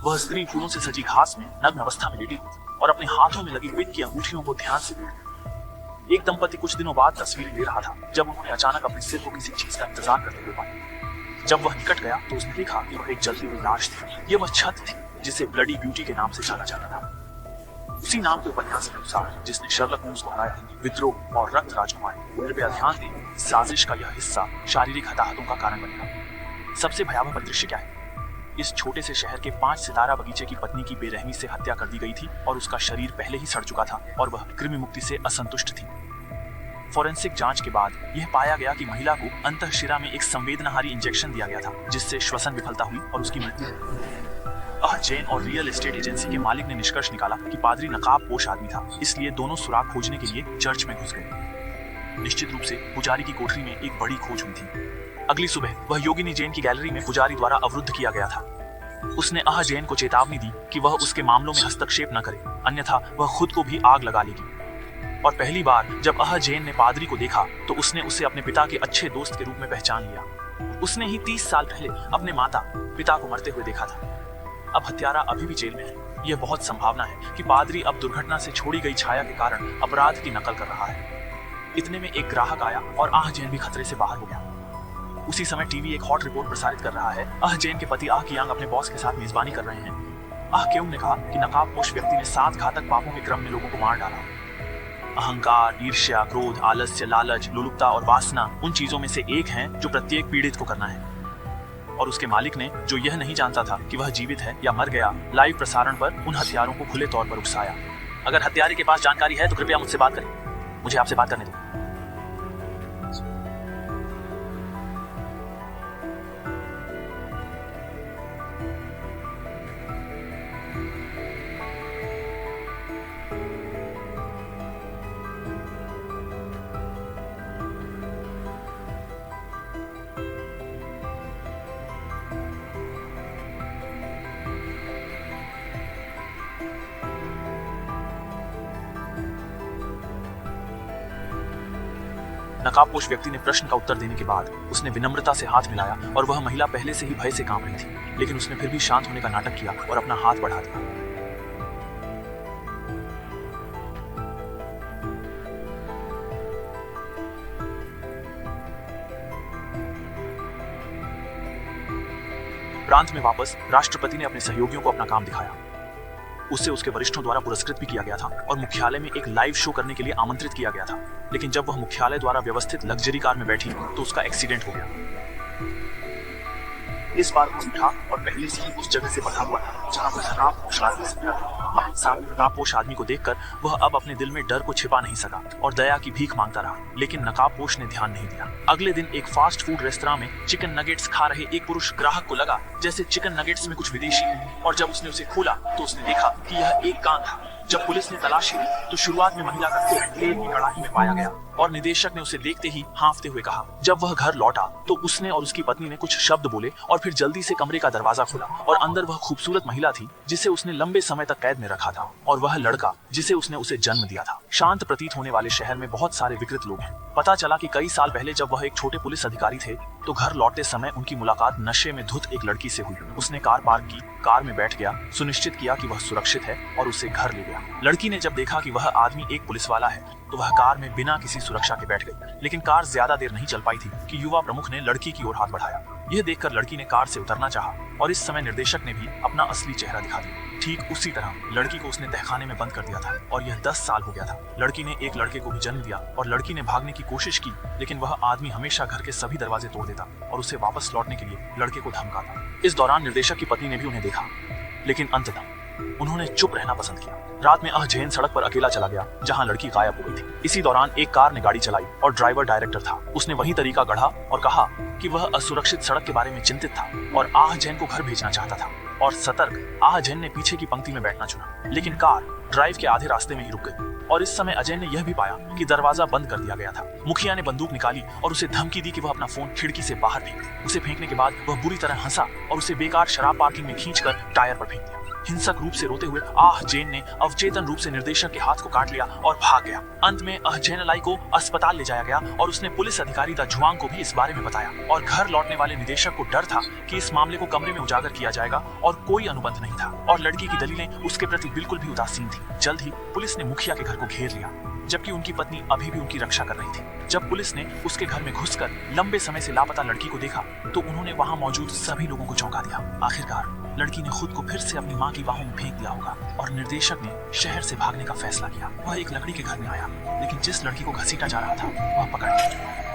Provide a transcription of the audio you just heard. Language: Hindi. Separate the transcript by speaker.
Speaker 1: वह स्त्री फूलों से सजी घास में नग्न अवस्था में लेटी थी और अपने हाथों में लगी पिन की अंगूठियों को ध्यान से देखती। एक दंपति कुछ दिनों बाद तस्वीरें ले रहा था जब उन्होंने अचानक अपने सिर को किसी चीज का इंतजार करते हुए पाया। जब वह निकट गया तो उसने देखा कि वह एक जलती हुई लाश थी। यह वह छत थी जिसे ब्लडी ब्यूटी के नाम से जाना जाता था। उसी नाम के उपन्यास के अनुसार जिसने शर्लक होम्स को हराया, विद्रोह और रक्त राजकुमारी। कृपया ध्यान दें, साजिश का यह हिस्सा शारीरिक हताहतों का कारण बनेगा। सबसे भयावह परिदृश्य क्या है? इस छोटे से शहर के 5 सितारा बगीचे की पत्नी की बेरहमी से हत्या कर दी गई थी और उसका शरीर पहले ही सड़ चुका था और वह कृमि मुक्ति से असंतुष्ट थी। फोरेंसिक जांच के बाद यह पाया गया कि महिला को अंतःशिरा में एक संवेदनहारी इंजेक्शन दिया गया था जिससे श्वसन विफलता हुई और उसकी मृत्यु हुई। जैन और रियल एस्टेट एजेंसी के मालिक ने निष्कर्ष निकाला कि पादरी नकाबपोश आदमी था, इसलिए दोनों सुराग खोजने के लिए चर्च में घुस गए। निश्चित रूप से पुजारी की कोठरी में एक बड़ी खोज हुई थी। अगली सुबह वह योगिनी जैन की गैलरी में पुजारी द्वारा अवरुद्ध किया गया था। उसने जैन को चेतावनी दी कि वह उसके मामलों में हस्तक्षेप न करे, अन्यथा वह खुद को भी आग लगा लेगी। और पहली बार जब जैन ने पादरी को देखा तो उसने उसे अपने पिता के अच्छे दोस्त के रूप में पहचान लिया। उसने ही 30 साल पहले अपने माता पिता को मरते हुए देखा था। अब हत्यारा अभी भी जेल में है। यह बहुत संभावना है कि पादरी अब दुर्घटना से छोड़ी गई छाया के कारण अपराध की नकल कर रहा है। इतने में एक ग्राहक आया और जैन भी खतरे से बाहर हो गया। उसी समय टीवी एक हॉट रिपोर्ट प्रसारित कर रहा है। जैन के पति कियांग अपने बॉस के साथ मेजबानी कर रहे हैं। केउंग ने कहा कि नकाबपोश व्यक्ति ने 7 घातक पापों के क्रम में लोगों को मार डाला। अहंकार, ईर्ष्या, क्रोध, आलस्य, लालच, लोलुपता और वासना उन चीजों में से एक है जो प्रत्येक पीड़ित को करना है। और उसके मालिक ने, जो यह नहीं जानता था कि वह जीवित है या मर गया, लाइव प्रसारण पर उन हथियारों को खुले तौर पर उकसाया। अगर हत्यारे के पास जानकारी है तो कृपया मुझसे बात करें। मुझे आपसे बात करने दो। नकाबपोश व्यक्ति ने प्रश्न का उत्तर देने के बाद उसने विनम्रता से हाथ मिलाया और वह महिला पहले से ही भय से कांप रही थी, लेकिन उसने फिर भी शांत होने का नाटक किया और अपना हाथ बढ़ा दिया। प्रांत में वापस राष्ट्रपति ने अपने सहयोगियों को अपना काम दिखाया। उसे उसके वरिष्ठों द्वारा पुरस्कृत भी किया गया था और मुख्यालय में एक लाइव शो करने के लिए आमंत्रित किया गया था। लेकिन जब वह मुख्यालय द्वारा व्यवस्थित लग्जरी कार में बैठी तो उसका एक्सीडेंट हो गया। इस बार वो उठा और पहले से ही उस जगह से बंधा हुआ था जहां वह नकाबपोश आदमी को देखकर वह अब अपने दिल में डर को छिपा नहीं सका और दया की भीख मांगता रहा, लेकिन नकाबपोश ने ध्यान नहीं दिया। अगले दिन एक फास्ट फूड रेस्तरां में चिकन नगेट्स खा रहे एक पुरुष ग्राहक को लगा जैसे चिकन नगेट्स में कुछ विदेशी है, और जब उसने उसे खोला तो उसने देखा कि यह एक कान था। जब पुलिस ने तलाशी ली तो शुरुआत में महिला का सिर तेल की कड़ाही में पाया गया और निदेशक ने उसे देखते ही हाँफते हुए कहा। जब वह घर लौटा तो उसने और उसकी पत्नी ने कुछ शब्द बोले और फिर जल्दी से कमरे का दरवाजा खोला और अंदर वह खूबसूरत महिला थी जिसे उसने लंबे समय तक कैद में रखा था, और वह लड़का जिसे उसने उसे जन्म दिया था। शांत प्रतीत होने वाले शहर में बहुत सारे विकृत लोग हैं। पता चला कि कई साल पहले जब वह एक छोटे पुलिस अधिकारी थे तो घर लौटते समय उनकी मुलाकात नशे में धुत एक लड़की से हुई। उसने कार पार्क की, कार में बैठ गया, सुनिश्चित किया कि वह सुरक्षित है और उसे घर ले गया। लड़की ने जब देखा कि वह आदमी एक पुलिस वाला है तो वह कार में बिना किसी सुरक्षा के बैठ गई, लेकिन कार ज्यादा देर नहीं चल पाई थी कि युवा प्रमुख ने लड़की की ओर हाथ बढ़ाया। यह देखकर लड़की ने कार से उतरना चाहा और इस समय निर्देशक ने भी अपना असली चेहरा दिखा दिया। ठीक उसी तरह लड़की को उसने तहखाने में बंद कर दिया था और यह 10 साल हो गया था। लड़की ने एक लड़के को भी जन्म दिया और लड़की ने भागने की कोशिश की, लेकिन वह आदमी हमेशा घर के सभी दरवाजे तोड़ देता और उसे वापस लौटने के लिए लड़के को धमकाता। इस दौरान निर्देशक की पत्नी ने भी उन्हें देखा, लेकिन अंततः उन्होंने चुप रहना पसंद किया। रात में जैन सड़क पर अकेला चला गया जहां लड़की गायब हो गई थी। इसी दौरान एक कार ने गाड़ी चलाई और ड्राइवर डायरेक्टर था। उसने वही तरीका गढ़ा और कहा कि वह असुरक्षित सड़क के बारे में चिंतित था और जैन को घर भेजना चाहता था, और सतर्क जैन ने पीछे की पंक्ति में बैठना चुना। लेकिन कार ड्राइव के आधे रास्ते में ही रुक गई और इस समय अजय ने यह भी पाया कि दरवाजा बंद कर दिया गया था। मुखिया ने बंदूक निकाली और उसे धमकी दी कि वह अपना फोन खिड़की से बाहर फेंक दे। उसे फेंकने के बाद वह बुरी तरह हंसा और उसे बेकार शराब पार्किंग में खींचकर टायर पर फेंक दिया। हिंसक रूप से रोते हुए आह जैन ने अवचेतन रूप से निर्देशक के हाथ को काट लिया और भाग गया। अंत में जैनलाई को अस्पताल ले जाया गया और उसने पुलिस अधिकारी दा जुआंग को भी इस बारे में बताया और घर लौटने वाले निदेशक को डर था कि इस मामले को कमरे में उजागर किया जाएगा और कोई अनुबंध नहीं था और लड़की की दलीलें उसके प्रति बिल्कुल भी उदासीन थी। जल्द ही पुलिस ने मुखिया के घर को घेर लिया जबकि उनकी पत्नी अभी भी उनकी रक्षा कर रही थी। जब पुलिस ने उसके घर में घुसकर लंबे समय से लापता लड़की को देखा तो उन्होंने वहां मौजूद सभी लोगों को चौंका दिया। आखिरकार लड़की ने खुद को फिर से अपनी मां की बाहों में फेंक दिया होगा और निर्देशक ने शहर से भागने का फैसला किया। वह एक लकड़ी के घर में आया लेकिन जिस लड़की को घसीटा जा रहा था वह पकड़ लिया।